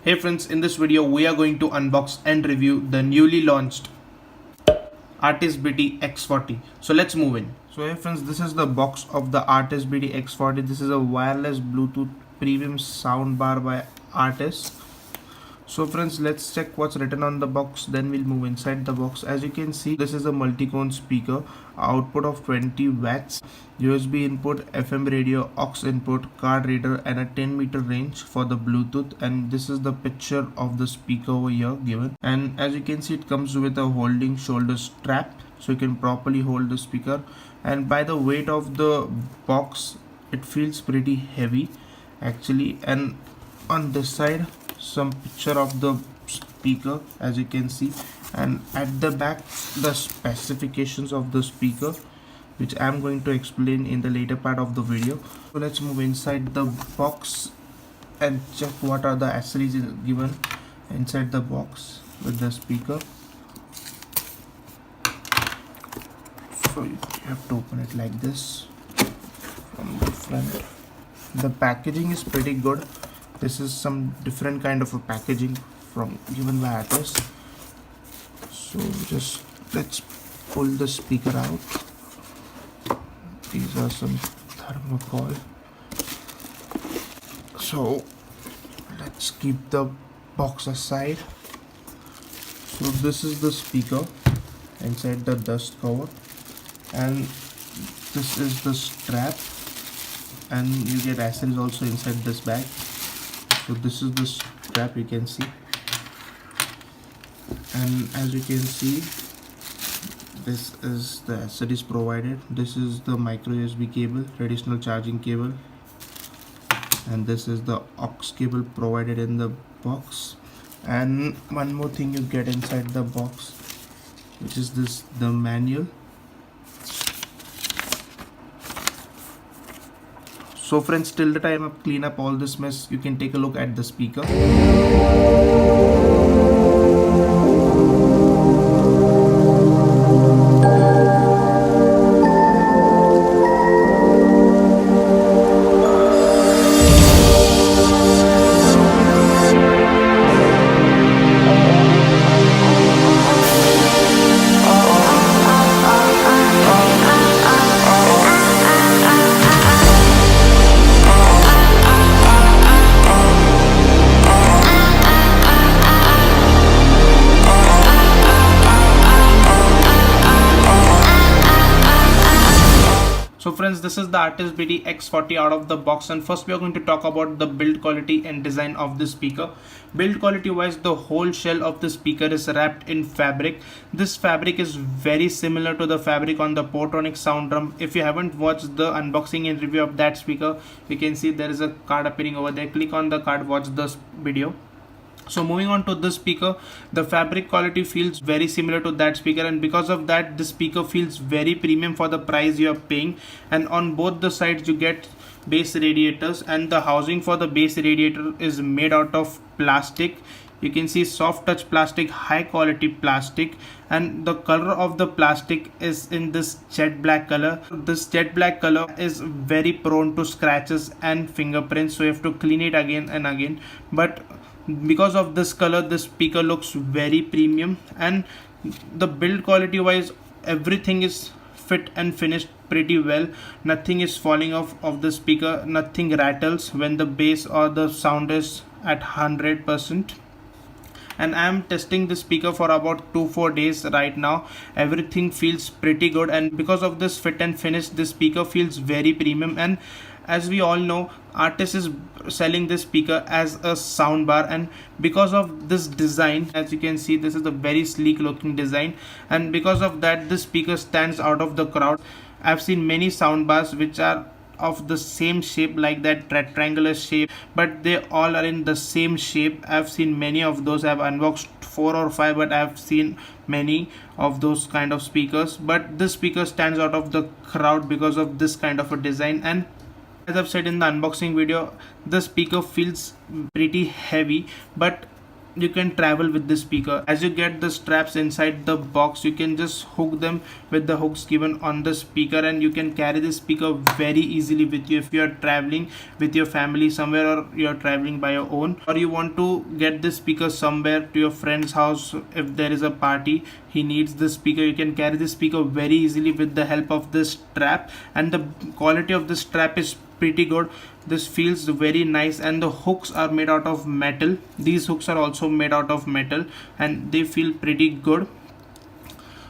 Hey friends, in this video we are going to unbox and review the newly launched Artis BT-X40. So let's move in. So hey friends, this is the box of the Artis BT-X40. This is a wireless Bluetooth premium soundbar by Artis. So friends, let's check what's written on the box, then we'll move inside the box. As you can see, this is a multi-cone speaker, output of 20 watts, USB input, FM radio, aux input, card reader, and a 10-meter range for the Bluetooth. And this is the picture of the speaker over here given. And as you can see, it comes with a holding shoulder strap, so you can properly hold the speaker. And by the weight of the box, it feels pretty heavy actually. And on this side, some picture of the speaker, as you can see, and at the back the specifications of the speaker, which I'm going to explain in the later part of the video. So let's move inside the box and check what are the accessories given inside the box with the speaker. So you have to open it like this from the front. The packaging is pretty good. This is some different kind of a packaging from given by Artis. So just let's pull the speaker out. These are some thermocol. So let's keep the box aside. So this is the speaker inside the dust cover, and this is the strap, and you get accessories also inside this bag. So this is the strap, you can see, and as you can see, this is the accessories provided. This is the micro USB cable, traditional charging cable, and this is the aux cable provided in the box. And one more thing you get inside the box, which is the manual. So friends, till the time I clean up all this mess, you can take a look at the speaker. So friends, this is the Artis BT-X40 out of the box, and first we are going to talk about the build quality and design of the speaker. Build quality wise, the whole shell of the speaker is wrapped in fabric. This fabric is very similar to the fabric on the Portronic sound drum. If you haven't watched the unboxing and review of that speaker, you can see there is a card appearing over there. Click on the card, watch this video. So moving on to this speaker, the fabric quality feels very similar to that speaker, and because of that, this speaker feels very premium for the price you are paying. And on both the sides you get base radiators, and the housing for the base radiator is made out of plastic. You can see soft touch plastic, high quality plastic, and the color of the plastic is in this jet black color. This jet black color is very prone to scratches and fingerprints, so you have to clean it again and again. But because of this color, this speaker looks very premium, and the build quality wise, everything is fit and finished pretty well. Nothing is falling off of the speaker, nothing rattles when the bass or the sound is at 100%. And I am testing the speaker for about 2-4 days right now. Everything feels pretty good, and because of this fit and finish, this speaker feels very premium. And as we all know, Artis is selling this speaker as a soundbar, and because of this design, as you can see, this is a very sleek looking design, and because of that, this speaker stands out of the crowd. I've seen many soundbars which are of the same shape, like that rectangular shape, but they all are in the same shape. I've seen many of those. I've unboxed 4 or 5, but I've seen many of those kind of speakers, but this speaker stands out of the crowd because of this kind of a design. And as I've said in the unboxing video, the speaker feels pretty heavy, but you can travel with this speaker. As you get the straps inside the box, you can just hook them with the hooks given on the speaker, and you can carry this speaker very easily with you if you are traveling with your family somewhere, or you are traveling by your own, or you want to get this speaker somewhere to your friend's house. If there is a party, he needs this speaker, you can carry this speaker very easily with the help of this strap. And the quality of the strap is pretty good. This feels very nice, and the hooks are made out of metal. These hooks are also made out of metal, and they feel pretty good.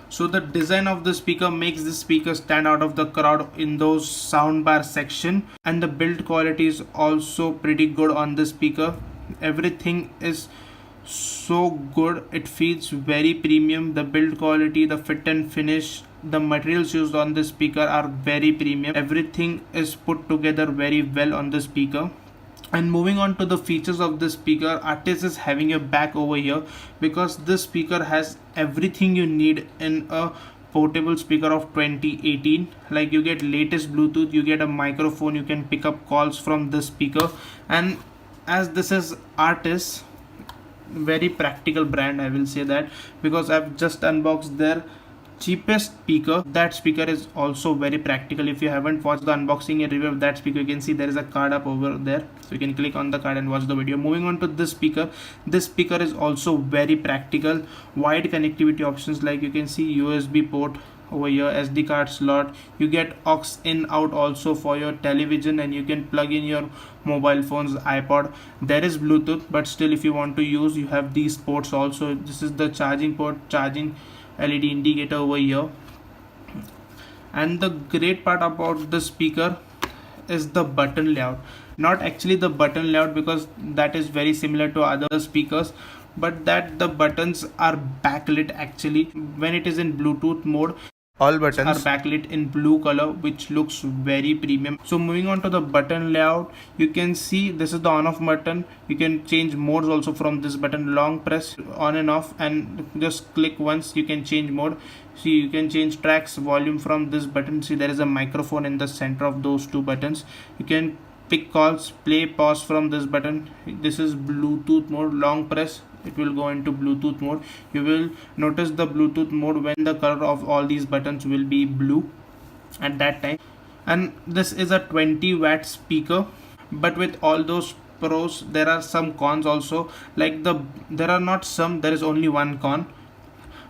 So the design of the speaker makes this speaker stand out of the crowd in those soundbar section, and the build quality is also pretty good on the speaker. Everything is so good, it feels very premium. The build quality, the fit and finish, the materials used on the speaker are very premium. Everything is put together very well on the speaker. And moving on to the features of this speaker, Artis is having a back over here, because this speaker has everything you need in a portable speaker of 2018. Like, you get latest Bluetooth, you get a microphone, you can pick up calls from this speaker. And as this is Artis, very practical brand, I will say that, because I've just unboxed their cheapest speaker. That speaker is also very practical. If you haven't watched the unboxing and review of that speaker, you can see there is a card up over there, so you can click on the card and watch the video. Moving on to this speaker is also very practical. Wide connectivity options, like you can see USB port over here, SD card slot, you get aux in out also for your television, and you can plug in your mobile phones, iPod. There is Bluetooth, but still, if you want to use, you have these ports also. This is the charging port, charging LED indicator over here. And the great part about the speaker is the button layout. Not actually the button layout, because that is very similar to other speakers, but that the buttons are backlit. Actually, when it is in Bluetooth mode, all buttons are backlit in blue color, which looks very premium. So moving on to the button layout, you can see this is the on off button. You can change modes also from this button. Long press on and off, and just click once, you can change mode. See, you can change tracks, volume from this button. See, there is a microphone in the center of those two buttons. You can pick calls, play, pause from this button. This is Bluetooth mode. Long press, it will go into Bluetooth mode. You will notice the Bluetooth mode when the color of all these buttons will be blue at that time. And this is a 20-watt speaker, but with all those pros, there are some cons also. Like, there are not some, there is only one con,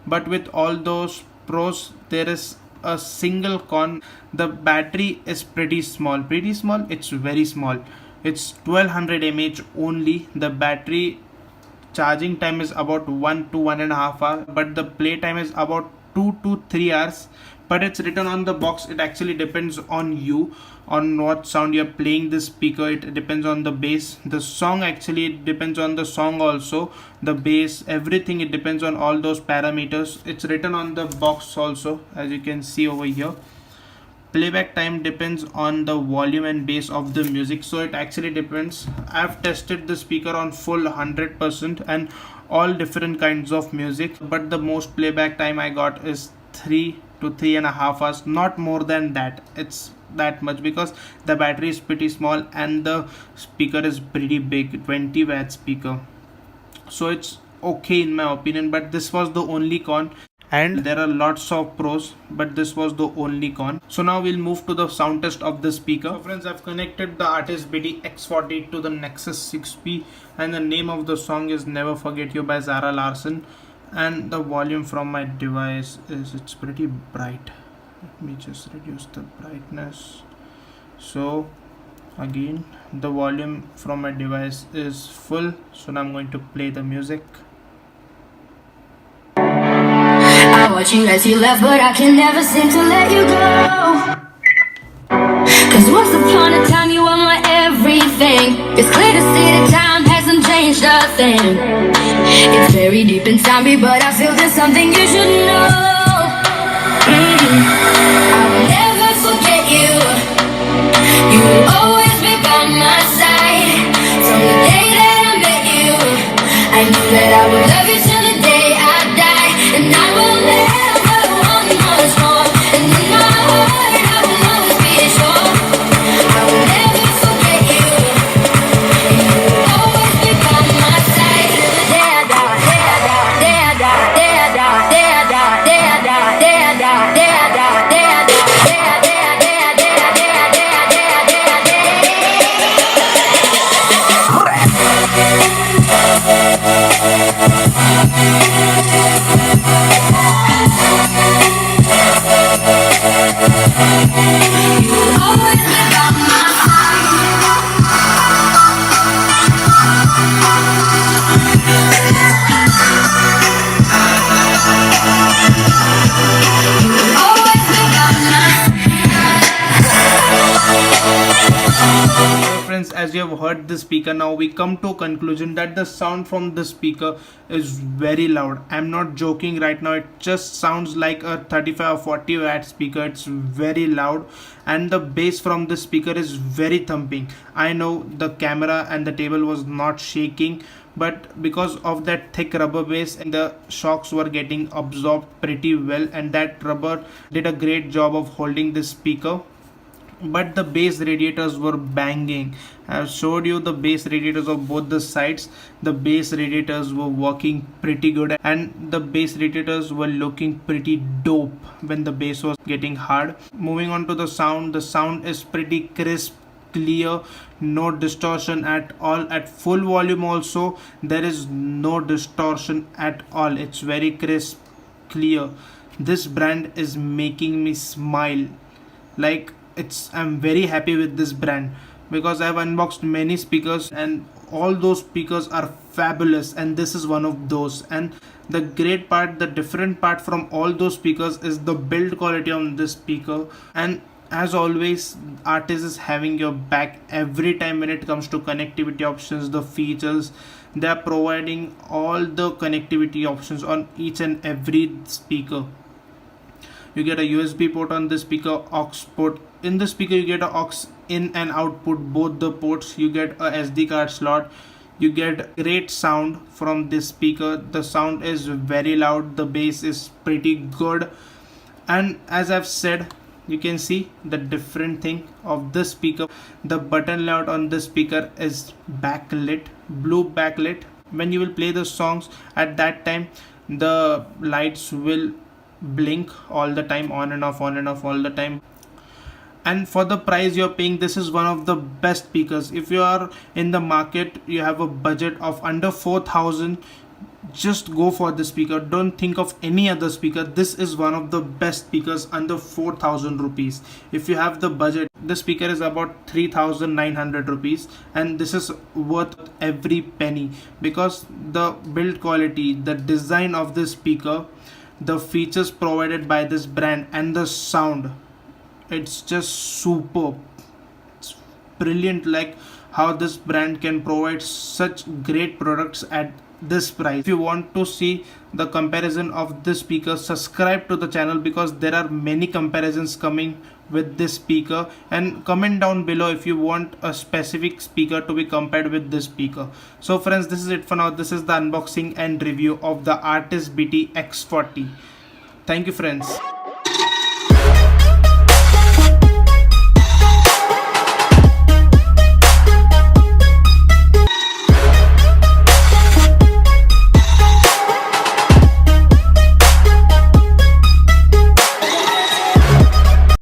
but with all those pros, there is a single con. The battery is pretty small. It's very small. It's 1200 mAh only. The battery charging time is about 1 to 1.5 hours, but the play time is about 2 to 3 hours. But it's written on the box, it actually depends on you, on what sound you're playing this speaker. It depends on the bass, the song, actually it depends on the song also, the bass, everything. It depends on all those parameters. It's written on the box also, as you can see over here. Playback time depends on the volume and bass of the music, so it actually depends. I've tested the speaker on full 100% and all different kinds of music, but the most playback time I got is 3 to 3.5 hours, not more than that. It's that much because the battery is pretty small and the speaker is pretty big, 20-watt speaker, so it's okay in my opinion. But this was the only con, and there are lots of pros, but this was the only con. So now we'll move to the sound test of the speaker. So friends, I've connected the Artis BT-X40 to the Nexus 6P, and the name of the song is Never Forget You by Zara Larsson. And the volume from my device is, it's pretty bright. Let me just reduce the brightness. So again, the volume from my device is full, so now I'm going to play the music. I watch you as you left, but I can never seem to let you go. Cause once upon a time you were my everything. It's clear to see that time hasn't changed a thing. It's very deep inside me, but I feel there's something you should know. I will never forget you. You will always be by my side. From the day that I met you, I knew that I would love you till the day I die. And I will never want much more. And in my heart I will always be sure. I will never forget you. You will always be by my side till the day I die. as you have heard this speaker, now we come to a conclusion that the sound from this speaker is very loud. I'm not joking right now, it just sounds like a 35 or 40 watt speaker. It's very loud, and the bass from this speaker is very thumping. I know the camera and the table was not shaking, but because of that thick rubber base, and the shocks were getting absorbed pretty well, and that rubber did a great job of holding this speaker. But the bass radiators were banging. I've showed you the bass radiators of both the sides. The bass radiators were working pretty good, and the bass radiators were looking pretty dope when the bass was getting hard. Moving on to the sound is pretty crisp, clear, no distortion at all. At full volume also there is no distortion at all. It's very crisp, clear. This brand is making me smile. Like, I'm very happy with this brand, because I've unboxed many speakers and all those speakers are fabulous, and this is one of those. And the great part, the different part from all those speakers is the build quality on this speaker. And as always, Artis is having your back every time when it comes to connectivity options, the features. They are providing all the connectivity options on each and every speaker. You get a USB port on this speaker, aux port. In the speaker you get a aux in and output, both the ports. You get a SD card slot. You get great sound from this speaker. The sound is very loud, the bass is pretty good. And as I've said, you can see the different thing of this speaker. The button layout on this speaker is backlit, blue backlit. When you will play the songs, at that time the lights will blink all the time, on and off, on and off all the time. And for the price you're paying, this is one of the best speakers. If you are in the market, you have a budget of under 4,000, just go for the speaker. Don't think of any other speaker. This is one of the best speakers under 4,000 rupees. If you have the budget, the speaker is about 3,900 rupees, and this is worth every penny, because the build quality, the design of this speaker, the features provided by this brand, and the sound, it's just superb. It's brilliant, like how this brand can provide such great products at this price. If you want to see the comparison of this speaker, subscribe to the channel, because there are many comparisons coming with this speaker. And comment down below if you want a specific speaker to be compared with this speaker. So friends, this is it for now. This is the unboxing and review of the Artis BT-X40. Thank you friends.